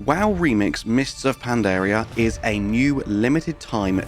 WoW Remix Mists of Pandaria is a new limited time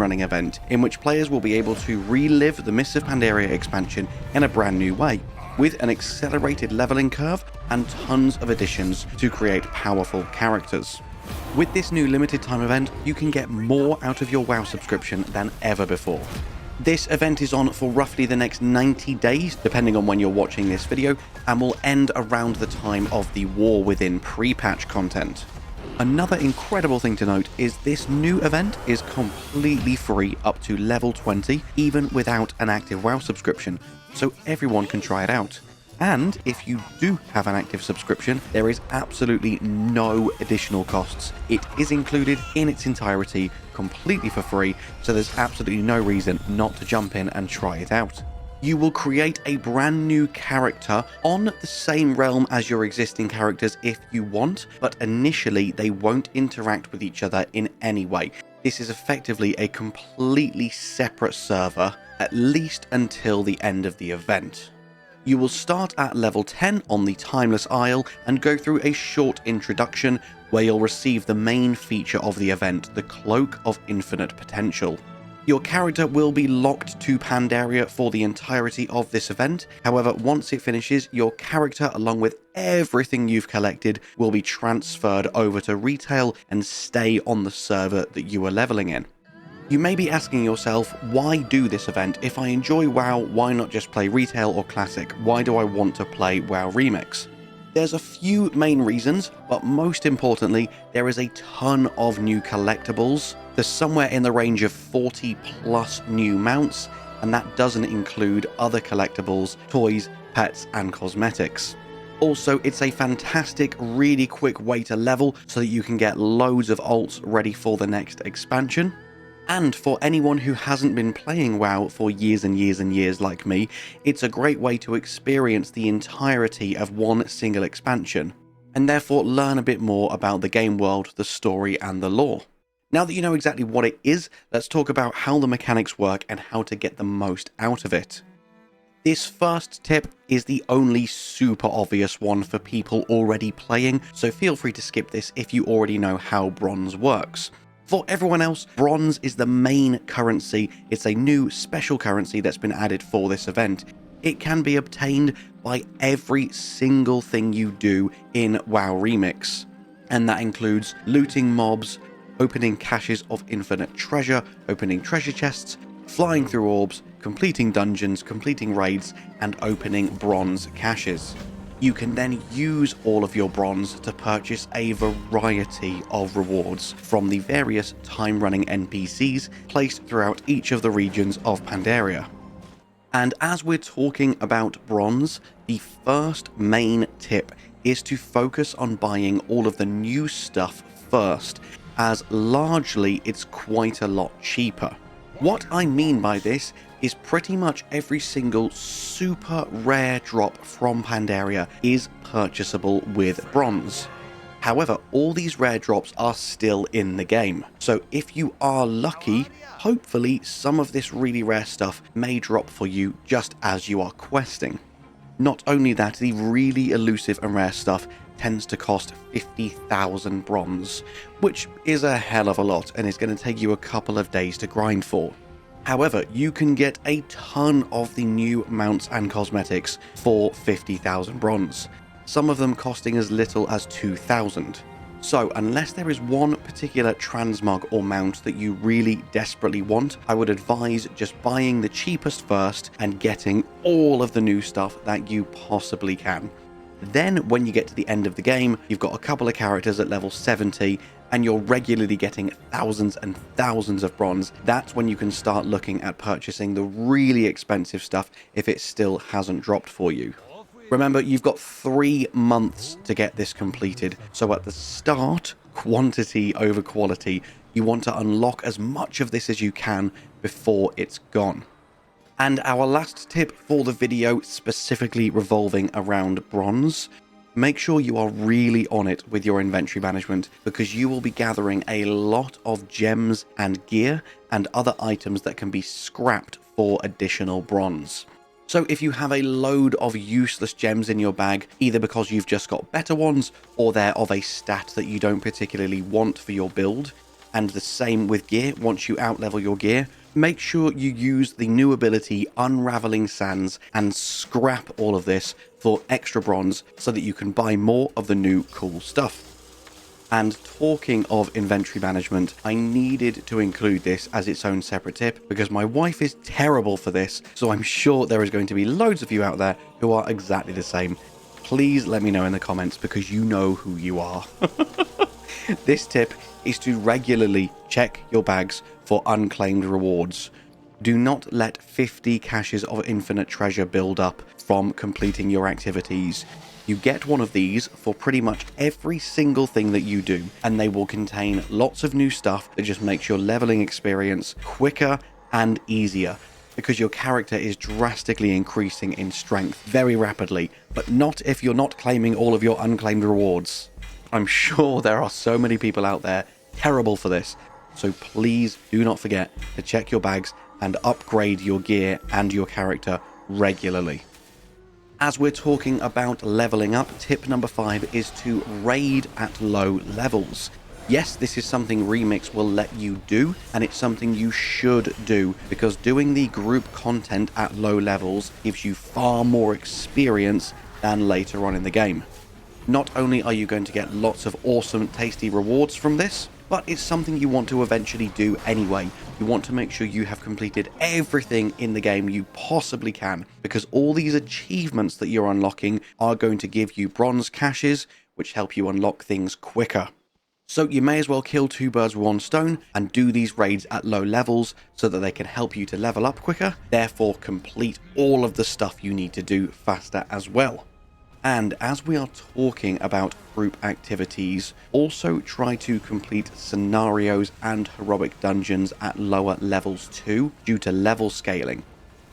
running event in which players will be able to relive the Mists of Pandaria expansion in a brand new way, with an accelerated leveling curve and tons of additions to create powerful characters. With this new limited time event, you can get more out of your WoW subscription than ever before. This event is on for roughly the next 90 days, depending on when you're watching this video, and will end around the time of the War Within pre-patch content. Another incredible thing to note is this new event is completely free up to level 20, even without an active WoW subscription, so everyone can try it out. And if you do have an active subscription, there is absolutely no additional costs. It is included in its entirety, completely for free, so there's absolutely no reason not to jump in and try it out. You will create a brand new character on the same realm as your existing characters if you want, but initially they won't interact with each other in any way. This is effectively a completely separate server, at least until the end of the event. You will start at level 10 on the Timeless Isle and go through a short introduction where you'll receive the main feature of the event, the Cloak of Infinite Potential. Your character will be locked to Pandaria for the entirety of this event. However, once it finishes, your character, along with everything you've collected, will be transferred over to retail and stay on the server that you are leveling in. You may be asking yourself, why do this event? If I enjoy WoW, why not just play retail or classic? Why do I want to play WoW Remix? There's a few main reasons, but most importantly, there is a ton of new collectibles. There's somewhere in the range of 40 plus new mounts, and that doesn't include other collectibles, toys, pets, and cosmetics. Also, it's a fantastic, really quick way to level so that you can get loads of alts ready for the next expansion. And for anyone who hasn't been playing WoW for years and years and years like me, it's a great way to experience the entirety of one single expansion, and therefore learn a bit more about the game world, the story, and the lore. Now that you know exactly what it is, let's talk about how the mechanics work and how to get the most out of it. This first tip is the only super obvious one for people already playing, so feel free to skip this if you already know how bronze works. For everyone else, bronze is the main currency. It's a new special currency that's been added for this event. It can be obtained by every single thing you do in WoW Remix, and that includes looting mobs, opening caches of infinite treasure, opening treasure chests, flying through orbs, completing dungeons, completing raids, and opening bronze caches. You can then use all of your bronze to purchase a variety of rewards from the various time-running NPCs placed throughout each of the regions of Pandaria. And as we're talking about bronze, the first main tip is to focus on buying all of the new stuff first, as largely it's quite a lot cheaper. What I mean by this is pretty much every single super rare drop from Pandaria is purchasable with bronze. However, all these rare drops are still in the game, so if you are lucky, hopefully some of this really rare stuff may drop for you just as you are questing. Not only that, the really elusive and rare stuff tends to cost 50,000 bronze, which is a hell of a lot and is going to take you a couple of days to grind for. However, you can get a ton of the new mounts and cosmetics for 50,000 bronze, some of them costing as little as 2,000. So unless there is one particular transmog or mount that you really desperately want, I would advise just buying the cheapest first and getting all of the new stuff that you possibly can. Then when you get to the end of the game, you've got a couple of characters at level 70 and you're regularly getting thousands and thousands of bronze. That's when you can start looking at purchasing the really expensive stuff if it still hasn't dropped for you. Remember, you've got 3 months to get this completed, so at the start, quantity over quality, you want to unlock as much of this as you can before it's gone. And our last tip for the video, specifically revolving around bronze, make sure you are really on it with your inventory management, because you will be gathering a lot of gems and gear and other items that can be scrapped for additional bronze. So if you have a load of useless gems in your bag, either because you've just got better ones or they're of a stat that you don't particularly want for your build, and the same with gear, once you outlevel your gear, make sure you use the new ability Unraveling Sands and scrap all of this for extra bronze so that you can buy more of the new cool stuff. And talking of inventory management, I needed to include this as its own separate tip because my wife is terrible for this, so I'm sure there is going to be loads of you out there who are exactly the same. Please let me know in the comments because you know who you are. This tip is to regularly check your bags for unclaimed rewards. Do not let 50 caches of infinite treasure build up from completing your activities. You get one of these for pretty much every single thing that you do, and they will contain lots of new stuff that just makes your leveling experience quicker and easier, because your character is drastically increasing in strength very rapidly, but not if you're not claiming all of your unclaimed rewards. I'm sure there are so many people out there terrible for this, so please do not forget to check your bags and upgrade your gear and your character regularly. As we're talking about leveling up, tip number 5 is to raid at low levels. Yes, this is something Remix will let you do, and it's something you should do, because doing the group content at low levels gives you far more experience than later on in the game. Not only are you going to get lots of awesome, tasty rewards from this, but it's something you want to eventually do anyway. You want to make sure you have completed everything in the game you possibly can, because all these achievements that you're unlocking are going to give you bronze caches, which help you unlock things quicker. So you may as well kill two birds with one stone and do these raids at low levels so that they can help you to level up quicker, therefore complete all of the stuff you need to do faster as well. And as we are talking about group activities, also try to complete scenarios and heroic dungeons at lower levels too, due to level scaling.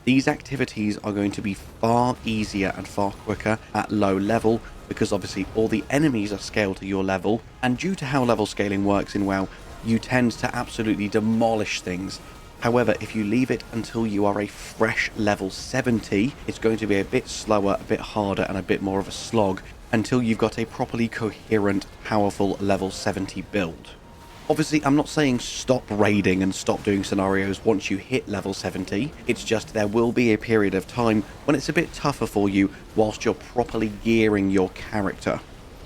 These activities are going to be far easier and far quicker at low level, because obviously all the enemies are scaled to your level, and due to how level scaling works in WoW, you tend to absolutely demolish things. However, if you leave it until you are a fresh level 70, it's going to be a bit slower, a bit harder, and a bit more of a slog until you've got a properly coherent, powerful level 70 build. Obviously, I'm not saying stop raiding and stop doing scenarios once you hit level 70, it's just there will be a period of time when it's a bit tougher for you whilst you're properly gearing your character.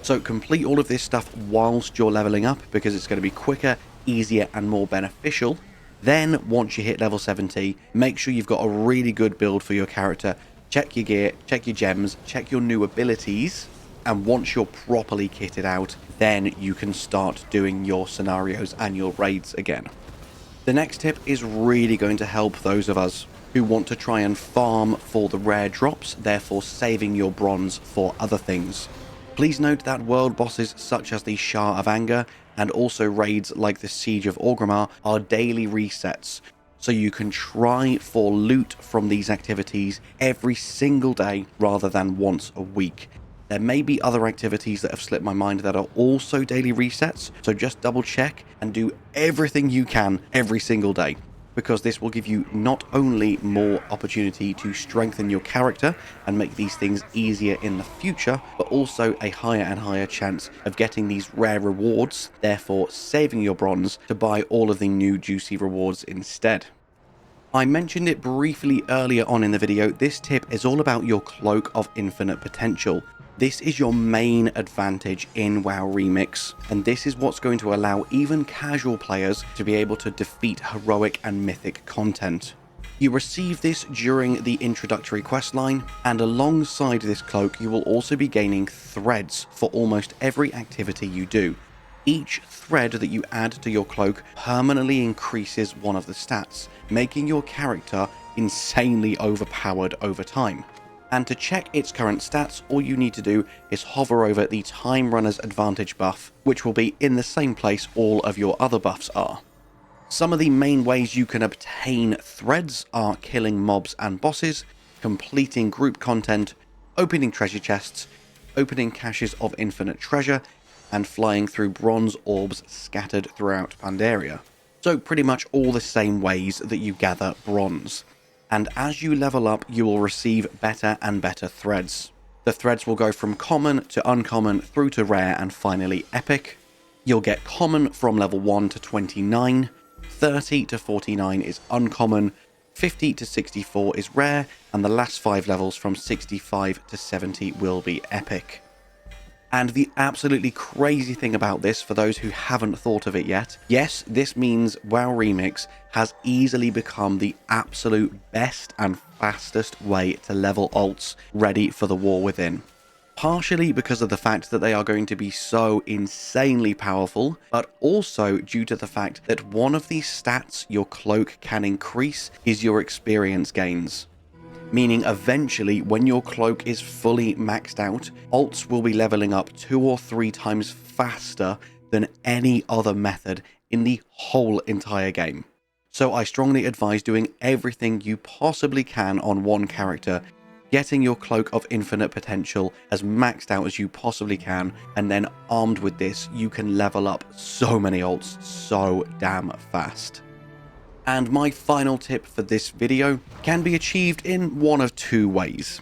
So complete all of this stuff whilst you're leveling up, because it's going to be quicker, easier, and more beneficial. Then, once you hit level 70, make sure you've got a really good build for your character. Check your gear, check your gems, check your new abilities, and once you're properly kitted out, then you can start doing your scenarios and your raids again. The next tip is really going to help those of us who want to try and farm for the rare drops, therefore saving your bronze for other things. Please note that world bosses such as the Shah of Anger and also raids like the Siege of Orgrimmar are daily resets, so you can try for loot from these activities every single day rather than once a week. There may be other activities that have slipped my mind that are also daily resets, so just double check and do everything you can every single day, because this will give you not only more opportunity to strengthen your character and make these things easier in the future, but also a higher and higher chance of getting these rare rewards, therefore saving your bronze to buy all of the new juicy rewards instead. I mentioned it briefly earlier on in the video. This tip is all about your Cloak of Infinite Potential. This is your main advantage in WoW Remix, and this is what's going to allow even casual players to be able to defeat heroic and mythic content. You receive this during the introductory questline, and alongside this cloak you will also be gaining threads for almost every activity you do. Each thread that you add to your cloak permanently increases one of the stats, making your character insanely overpowered over time. And to check its current stats, all you need to do is hover over the Time Runner's Advantage buff, which will be in the same place all of your other buffs are. Some of the main ways you can obtain threads are killing mobs and bosses, completing group content, opening treasure chests, opening caches of infinite treasure, and flying through bronze orbs scattered throughout Pandaria. So pretty much all the same ways that you gather bronze. And as you level up, you will receive better and better threads. The threads will go from common to uncommon through to rare and finally epic. You'll get common from level 1 to 29, 30 to 49 is uncommon, 50 to 64 is rare, and the last 5 levels from 65 to 70 will be epic. And the absolutely crazy thing about this, for those who haven't thought of it yet, yes, this means WoW Remix has easily become the absolute best and fastest way to level alts ready for the war within. Partially because of the fact that they are going to be so insanely powerful, but also due to the fact that one of these stats your cloak can increase is your experience gains. Meaning eventually, when your cloak is fully maxed out, alts will be leveling up 2 or 3 times faster than any other method in the whole entire game. So I strongly advise doing everything you possibly can on one character, getting your Cloak of Infinite Potential as maxed out as you possibly can, and then armed with this, you can level up so many alts so damn fast. And my final tip for this video can be achieved in one of 2 ways.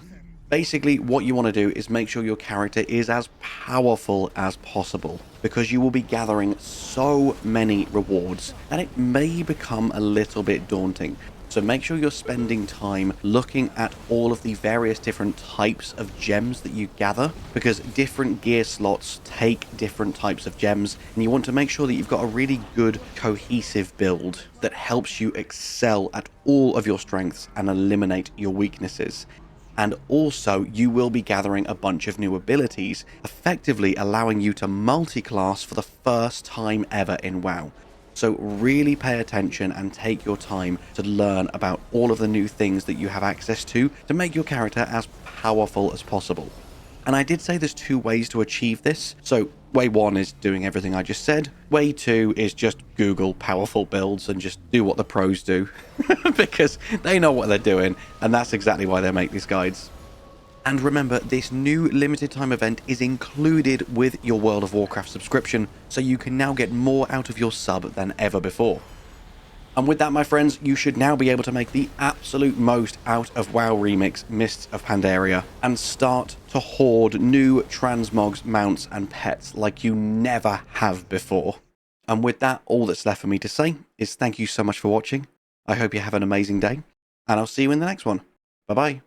Basically, what you want to do is make sure your character is as powerful as possible, because you will be gathering so many rewards that it may become a little bit daunting. So make sure you're spending time looking at all of the various different types of gems that you gather, because different gear slots take different types of gems, and you want to make sure that you've got a really good cohesive build that helps you excel at all of your strengths and eliminate your weaknesses. And also, you will be gathering a bunch of new abilities, effectively allowing you to multi-class for the first time ever in WoW. So really pay attention and take your time to learn about all of the new things that you have access to make your character as powerful as possible. And I did say there's 2 ways to achieve this. So way 1 is doing everything I just said. Way 2 is just Google powerful builds and just do what the pros do because they know what they're doing, and that's exactly why they make these guides. And remember, this new limited time event is included with your World of Warcraft subscription, so you can now get more out of your sub than ever before. And with that, my friends, you should now be able to make the absolute most out of WoW Remix Mists of Pandaria and start to hoard new transmogs, mounts, and pets like you never have before. And with that, all that's left for me to say is thank you so much for watching. I hope you have an amazing day, and I'll see you in the next one. Bye-bye.